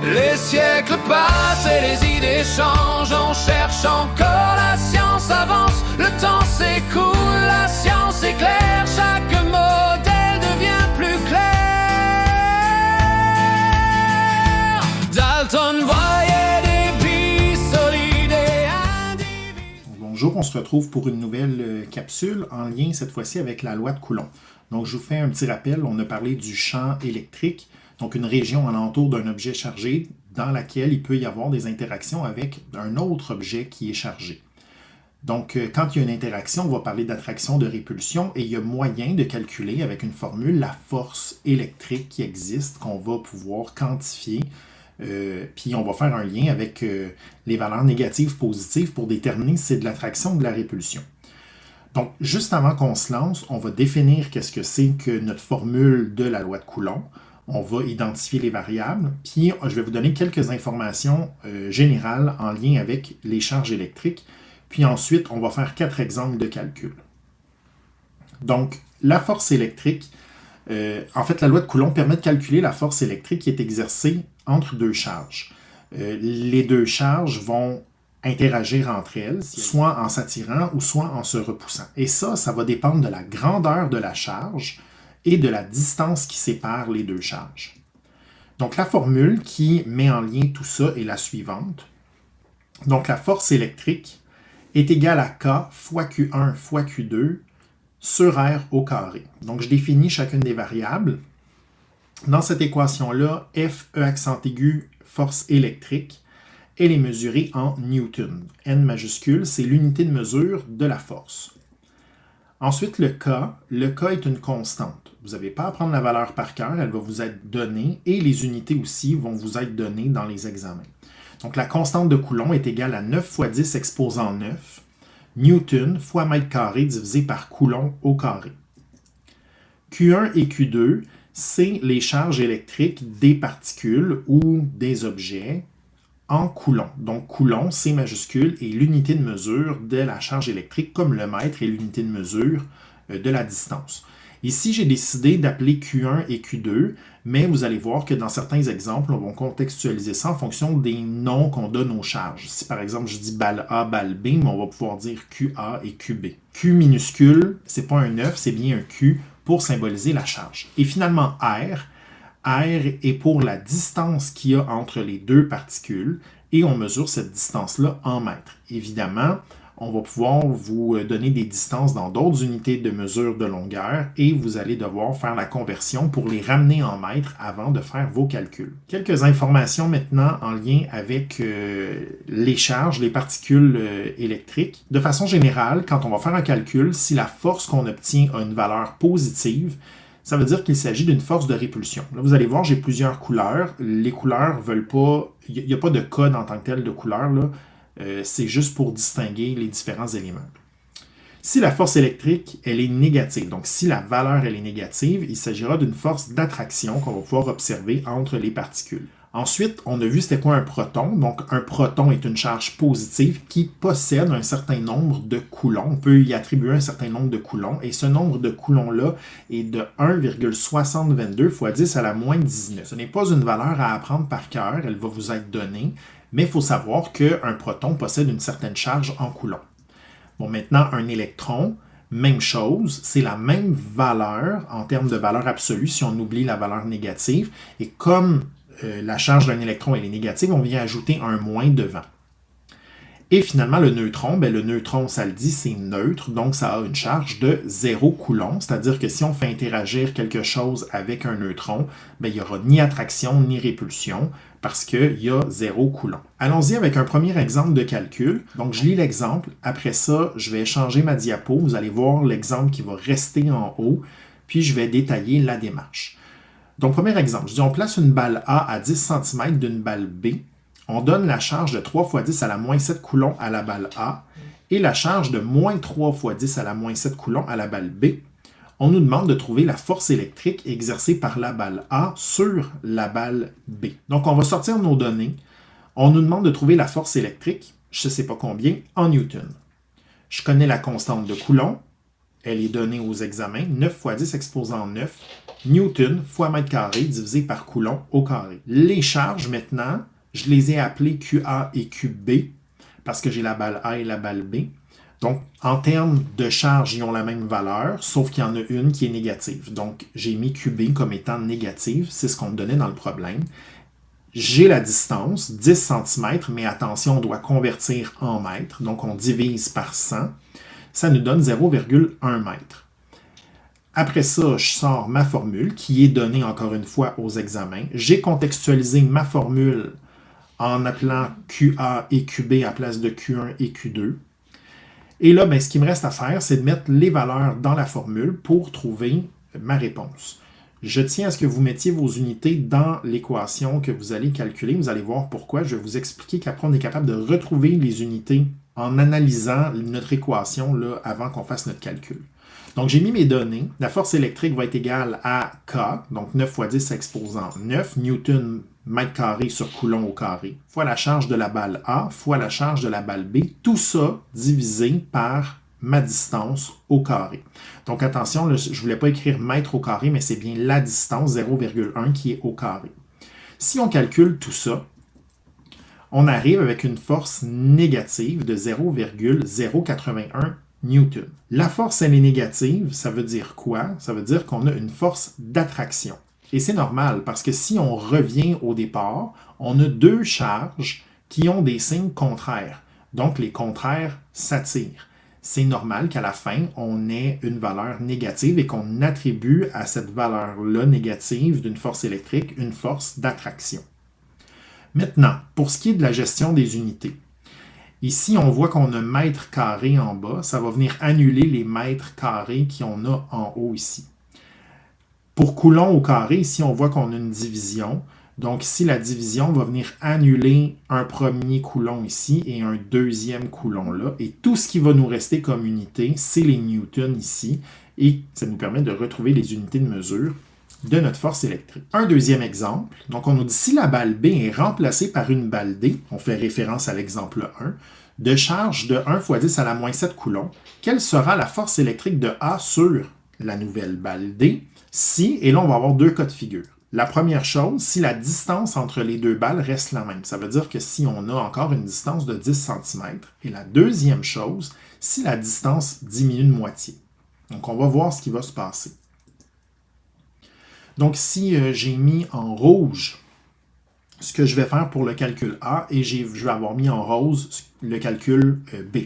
Les siècles passent et les idées changent, on cherche encore, la science avance, le temps s'écoule, la science éclaire, chaque modèle devient plus clair. Dalton voyait des billes solides et indivisibles. Bonjour, on se retrouve pour une nouvelle capsule en lien cette fois-ci avec la loi de Coulomb. Donc je vous fais un petit rappel, on a parlé du champ électrique, donc une région alentour d'un objet chargé dans laquelle il peut y avoir des interactions avec un autre objet qui est chargé. Donc quand il y a une interaction, on va parler d'attraction, de répulsion, et il y a moyen de calculer avec une formule la force électrique qui existe, qu'on va pouvoir quantifier, puis on va faire un lien avec les valeurs négatives, positives pour déterminer si c'est de l'attraction ou de la répulsion. Donc, juste avant qu'on se lance, on va définir qu'est-ce que c'est que notre formule de la loi de Coulomb. On va identifier les variables, puis je vais vous donner quelques informations générales en lien avec les charges électriques. Puis ensuite, on va faire 4 exemples de calcul. Donc, la force électrique, en fait, la loi de Coulomb permet de calculer la force électrique qui est exercée entre deux charges. Les deux charges vont interagir entre elles, soit en s'attirant ou soit en se repoussant. Et ça va dépendre de la grandeur de la charge et de la distance qui sépare les deux charges. Donc la formule qui met en lien tout ça est la suivante. Donc la force électrique est égale à K fois Q1 fois Q2 sur R au carré. Donc je définis chacune des variables. Dans cette équation-là, F, E accent aigu, force électrique, elle est mesurée en newton. N majuscule, c'est l'unité de mesure de la force. Ensuite, le K est une constante. Vous n'avez pas à prendre la valeur par cœur, elle va vous être donnée et les unités aussi vont vous être données dans les examens. Donc la constante de Coulomb est égale à 9 fois 10 exposant 9, newton fois mètre carré divisé par Coulomb au carré. Q1 et Q2, c'est les charges électriques des particules ou des objets en coulomb. Donc coulomb, C majuscule, est l'unité de mesure de la charge électrique, comme le mètre est l'unité de mesure de la distance. Ici, j'ai décidé d'appeler Q1 et Q2, mais vous allez voir que dans certains exemples, on va contextualiser ça en fonction des noms qu'on donne aux charges. Si par exemple, je dis balle A, balle B, mais on va pouvoir dire QA et QB. Q minuscule, c'est pas un 9, c'est bien un Q pour symboliser la charge. Et finalement, R est pour la distance qu'il y a entre les deux particules et on mesure cette distance-là en mètres. Évidemment, on va pouvoir vous donner des distances dans d'autres unités de mesure de longueur et vous allez devoir faire la conversion pour les ramener en mètres avant de faire vos calculs. Quelques informations maintenant en lien avec les charges, les particules électriques. De façon générale, quand on va faire un calcul, si la force qu'on obtient a une valeur positive, ça veut dire qu'il s'agit d'une force de répulsion. Là, vous allez voir, j'ai plusieurs couleurs. Les couleurs veulent pas... Il n'y a pas de code en tant que tel de couleur, là. C'est juste pour distinguer les différents éléments. Si la force électrique, elle est négative, donc si la valeur elle est négative, il s'agira d'une force d'attraction qu'on va pouvoir observer entre les particules. Ensuite, on a vu c'était quoi un proton. Donc, un proton est une charge positive qui possède un certain nombre de coulombs. On peut y attribuer un certain nombre de coulombs. Et ce nombre de coulombs-là est de 1,6022 fois 10 à la moins 19. Ce n'est pas une valeur à apprendre par cœur, elle va vous être donnée. Mais il faut savoir qu'un proton possède une certaine charge en coulombs. Bon, maintenant, un électron, même chose, c'est la même valeur en termes de valeur absolue si on oublie la valeur négative. Et comme la charge d'un électron elle est négative, on vient ajouter un moins devant. Et finalement, le neutron, ça le dit, c'est neutre, donc ça a une charge de 0 coulomb, c'est-à-dire que si on fait interagir quelque chose avec un neutron, il n'y aura ni attraction ni répulsion, parce qu'il y a 0 coulomb. Allons-y avec un premier exemple de calcul. Donc, je lis l'exemple. Après ça, je vais changer ma diapo. Vous allez voir l'exemple qui va rester en haut, puis je vais détailler la démarche. Donc, premier exemple, je dis on place une balle A à 10 cm d'une balle B. On donne la charge de 3 fois 10 à la moins 7 coulombs à la balle A et la charge de moins 3 fois 10 à la moins 7 coulombs à la balle B. On nous demande de trouver la force électrique exercée par la balle A sur la balle B. Donc, on va sortir nos données. On nous demande de trouver la force électrique, je ne sais pas combien, en newton. Je connais la constante de Coulomb. elle est donnée aux examens, 9 fois 10 exposant 9, Newton fois mètre carré divisé par Coulomb au carré. Les charges, maintenant, je les ai appelées QA et QB, parce que j'ai la balle A et la balle B. Donc, en termes de charge, ils ont la même valeur, sauf qu'il y en a une qui est négative. Donc, j'ai mis QB comme étant négative, c'est ce qu'on me donnait dans le problème. J'ai la distance, 10 cm, mais attention, on doit convertir en mètres, donc on divise par 100. Ça nous donne 0,1 mètre. Après ça, je sors ma formule, qui est donnée encore une fois aux examens. J'ai contextualisé ma formule en appelant QA et QB à place de Q1 et Q2. Et là, ce qui me reste à faire, c'est de mettre les valeurs dans la formule pour trouver ma réponse. Je tiens à ce que vous mettiez vos unités dans l'équation que vous allez calculer. Vous allez voir pourquoi. Je vais vous expliquer qu'après, on est capable de retrouver les unités en analysant notre équation là, avant qu'on fasse notre calcul. Donc, j'ai mis mes données. La force électrique va être égale à K, donc 9 fois 10 exposant 9, Newton mètre carré sur Coulomb au carré, fois la charge de la balle A, fois la charge de la balle B. Tout ça divisé par ma distance au carré. Donc, attention, là, je ne voulais pas écrire mètre au carré, mais c'est bien la distance 0,1 qui est au carré. Si on calcule tout ça, on arrive avec une force négative de 0,081 Newton. La force, elle est négative, ça veut dire quoi? Ça veut dire qu'on a une force d'attraction. Et c'est normal, parce que si on revient au départ, on a deux charges qui ont des signes contraires. Donc, les contraires s'attirent. C'est normal qu'à la fin, on ait une valeur négative et qu'on attribue à cette valeur-là négative d'une force électrique une force d'attraction. Maintenant, pour ce qui est de la gestion des unités, ici, on voit qu'on a mètre carré en bas. Ça va venir annuler les mètres carrés qu'on a en haut ici. Pour Coulomb au carré, ici, on voit qu'on a une division. Donc ici, la division va venir annuler un premier Coulomb ici et un deuxième Coulomb là. Et tout ce qui va nous rester comme unité, c'est les newtons ici. Et ça nous permet de retrouver les unités de mesure de notre force électrique. Un deuxième exemple. Donc on nous dit si la balle B est remplacée par une balle D, on fait référence à l'exemple 1, de charge de 1 fois 10 à la moins 7 coulombs, quelle sera la force électrique de A sur la nouvelle balle D si, et là on va avoir deux cas de figure. La première chose, si la distance entre les deux balles reste la même. Ça veut dire que si on a encore une distance de 10 cm. Et la deuxième chose, si la distance diminue de moitié. Donc, on va voir ce qui va se passer. Donc, si j'ai mis en rouge ce que je vais faire pour le calcul A et je vais avoir mis en rose le calcul B.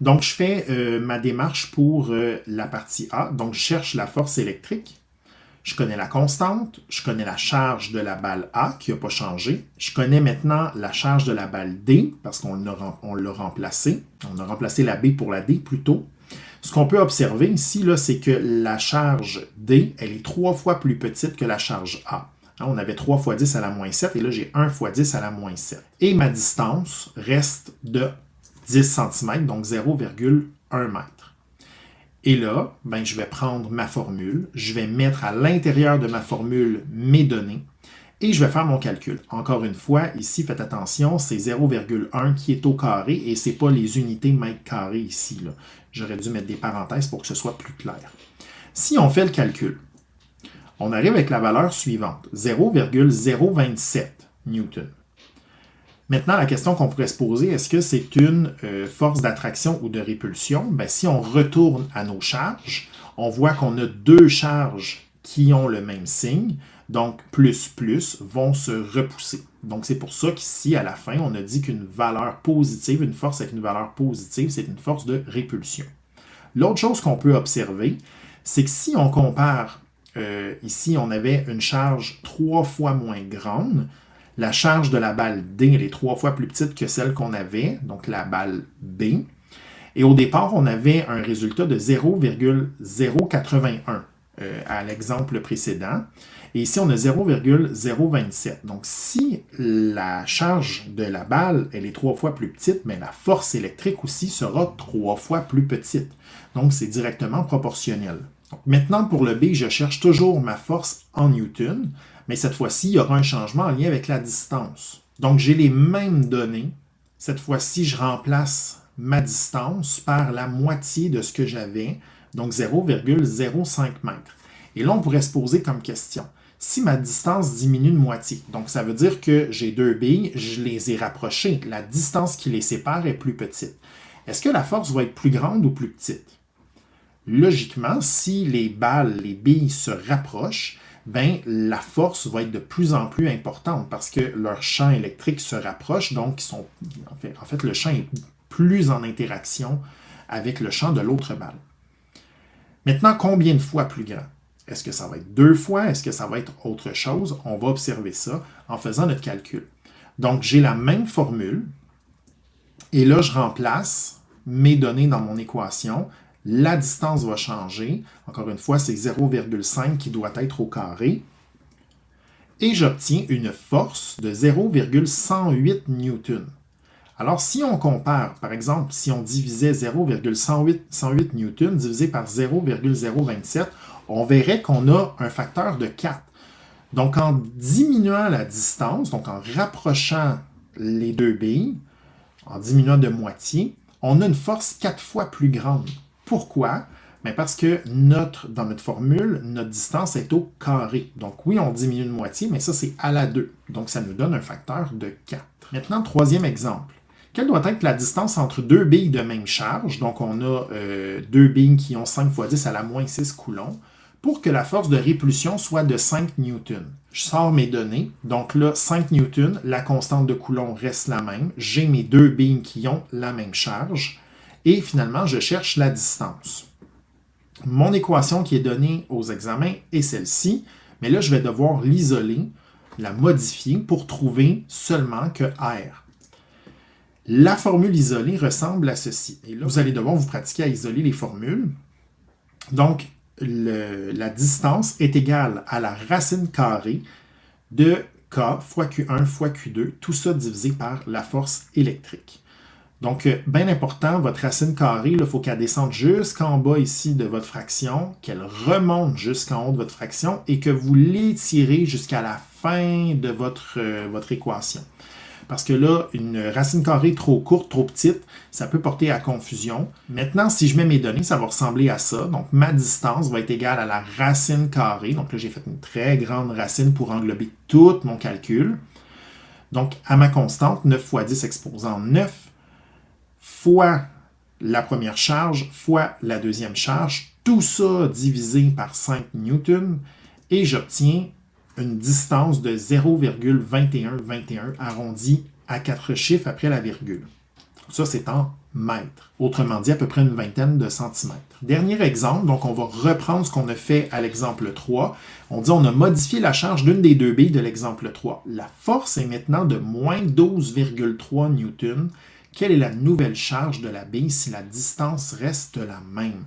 Donc, je fais ma démarche pour la partie A. Donc, je cherche la force électrique. Je connais la constante, je connais la charge de la balle A qui n'a pas changé. Je connais maintenant la charge de la balle D parce qu'on l'a remplacée. On a remplacé la B pour la D plutôt. Ce qu'on peut observer ici, c'est que la charge D, elle est 3 fois plus petite que la charge A. On avait 3 fois 10 à la moins 7 et là j'ai 1 fois 10 à la moins 7. Et ma distance reste de 10 cm, donc 0,1 m. Et là, je vais prendre ma formule, je vais mettre à l'intérieur de ma formule mes données et je vais faire mon calcul. Encore une fois, ici, faites attention, c'est 0,1 qui est au carré et ce n'est pas les unités mètres carrés ici. J'aurais dû mettre des parenthèses pour que ce soit plus clair. Si on fait le calcul, on arrive avec la valeur suivante, 0,027 newton. Maintenant, la question qu'on pourrait se poser, est-ce que c'est une force d'attraction ou de répulsion? Si on retourne à nos charges, on voit qu'on a deux charges qui ont le même signe, donc plus vont se repousser. Donc c'est pour ça qu'ici, à la fin, on a dit qu'une valeur positive, une force avec une valeur positive, c'est une force de répulsion. L'autre chose qu'on peut observer, c'est que si on compare, ici, on avait une charge 3 fois moins grande. La charge de la balle D, elle est 3 fois plus petite que celle qu'on avait, donc la balle B. Et au départ, on avait un résultat de 0,081 à l'exemple précédent. Et ici, on a 0,027. Donc, si la charge de la balle, elle est 3 fois plus petite, mais la force électrique aussi sera 3 fois plus petite. Donc, c'est directement proportionnel. Donc, maintenant, pour le B, je cherche toujours ma force en newton. Mais cette fois-ci, il y aura un changement en lien avec la distance. Donc, j'ai les mêmes données. Cette fois-ci, je remplace ma distance par la moitié de ce que j'avais, donc 0,05 mètres. Et là, on pourrait se poser comme question, si ma distance diminue de moitié, donc ça veut dire que j'ai deux billes, je les ai rapprochées, la distance qui les sépare est plus petite. Est-ce que la force va être plus grande ou plus petite? Logiquement, si les balles, les billes se rapprochent, ben, la force va être de plus en plus importante parce que leur champ électrique se rapproche, donc en fait, le champ est plus en interaction avec le champ de l'autre balle. Maintenant, combien de fois plus grand? Est-ce que ça va être 2 fois? Est-ce que ça va être autre chose? On va observer ça en faisant notre calcul. Donc, j'ai la même formule et là, je remplace mes données dans mon équation. La distance va changer. Encore une fois, c'est 0,5 qui doit être au carré. Et j'obtiens une force de 0,108 newton. Alors, si on compare, par exemple, si on divisait 0,108 newton divisé par 0,027, on verrait qu'on a un facteur de 4. Donc, en diminuant la distance, donc en rapprochant les deux billes, en diminuant de moitié, on a une force 4 fois plus grande. Pourquoi? Bien parce que dans notre formule, notre distance est au carré. Donc oui, on diminue de moitié, mais ça, c'est à la 2. Donc ça nous donne un facteur de 4. Maintenant, troisième exemple. Quelle doit être la distance entre deux billes de même charge? Donc on a deux billes qui ont 5 fois 10 à la moins 6 coulombs pour que la force de répulsion soit de 5 newtons. Je sors mes données. Donc là, 5 newtons, la constante de Coulomb reste la même. J'ai mes deux billes qui ont la même charge. Et finalement, je cherche la distance. Mon équation qui est donnée aux examens est celle-ci, mais là, je vais devoir l'isoler, la modifier pour trouver seulement que R. La formule isolée ressemble à ceci. Et là, vous allez devoir vous pratiquer à isoler les formules. Donc, la distance est égale à la racine carrée de K fois Q1 fois Q2, tout ça divisé par la force électrique. Donc, bien important, votre racine carrée, il faut qu'elle descende jusqu'en bas ici de votre fraction, qu'elle remonte jusqu'en haut de votre fraction et que vous l'étirez jusqu'à la fin de votre équation. Parce que là, une racine carrée trop courte, trop petite, ça peut porter à confusion. Maintenant, si je mets mes données, ça va ressembler à ça. Donc, ma distance va être égale à la racine carrée. Donc là, j'ai fait une très grande racine pour englober tout mon calcul. Donc, à ma constante, 9 fois 10 exposant 9, fois la première charge, fois la deuxième charge, tout ça divisé par 5 newtons, et j'obtiens une distance de 0,2121 arrondi à 4 chiffres après la virgule. Ça, c'est en mètres. Autrement dit, à peu près une vingtaine de centimètres. Dernier exemple, donc on va reprendre ce qu'on a fait à l'exemple 3. On dit on a modifié la charge d'une des deux billes de l'exemple 3. La force est maintenant de moins 12,3 newtons. Quelle est la nouvelle charge de la bille si la distance reste la même?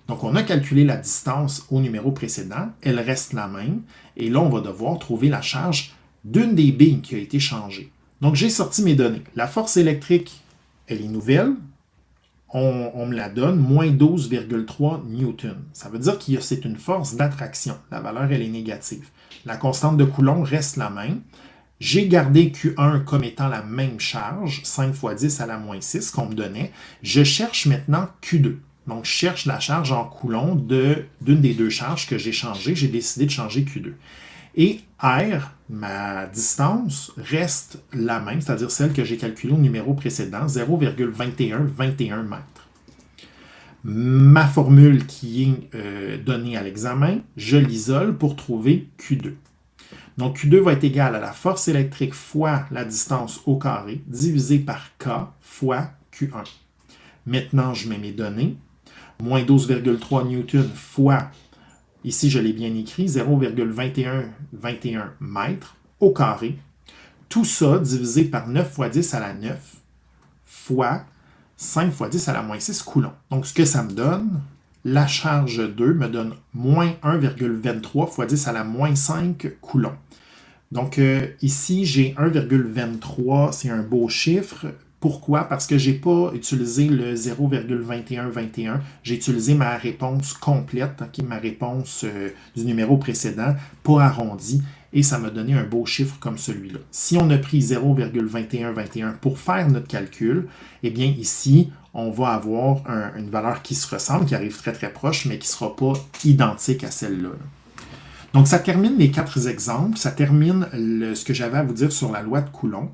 Donc, on a calculé la distance au numéro précédent, elle reste la même, et là, on va devoir trouver la charge d'une des billes qui a été changée. Donc, j'ai sorti mes données. La force électrique, elle est nouvelle, on me la donne, moins 12,3 newtons. Ça veut dire que c'est une force d'attraction. La valeur, elle est négative. La constante de Coulomb reste la même. J'ai gardé Q1 comme étant la même charge, 5 fois 10 à la moins 6 qu'on me donnait. Je cherche maintenant Q2. Donc, je cherche la charge en coulomb d'une des deux charges que j'ai changées. J'ai décidé de changer Q2. Et R, ma distance, reste la même, c'est-à-dire celle que j'ai calculée au numéro précédent, 0,2121 mètres. Ma formule qui est donnée à l'examen, je l'isole pour trouver Q2. Donc, Q2 va être égal à la force électrique fois la distance au carré, divisé par K fois Q1. Maintenant, je mets mes données. Moins 12,3 newtons fois, ici je l'ai bien écrit, 0,2121 mètres au carré. Tout ça divisé par 9 fois 10 à la 9 fois 5 fois 10 à la moins 6 coulombs. Donc, ce que ça me donne, la charge 2 me donne moins 1,23 fois 10 à la moins 5 coulombs. Donc, ici, j'ai 1,23, c'est un beau chiffre. Pourquoi? Parce que je n'ai pas utilisé le 0,2121. J'ai utilisé ma réponse complète, ma réponse du numéro précédent, pas arrondie, et ça m'a donné un beau chiffre comme celui-là. Si on a pris 0,2121 pour faire notre calcul, eh bien ici, on va avoir une valeur qui se ressemble, qui arrive très très proche, mais qui ne sera pas identique à celle-là. Donc, ça termine les 4 exemples. Ça termine ce que j'avais à vous dire sur la loi de Coulomb.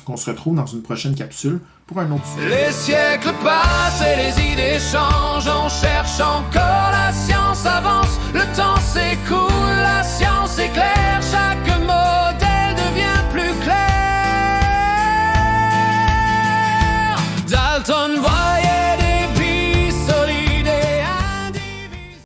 On se retrouve dans une prochaine capsule pour un autre sujet. Les siècles passent et les idées changent. On cherche encore, la science avance. Le temps s'écoule.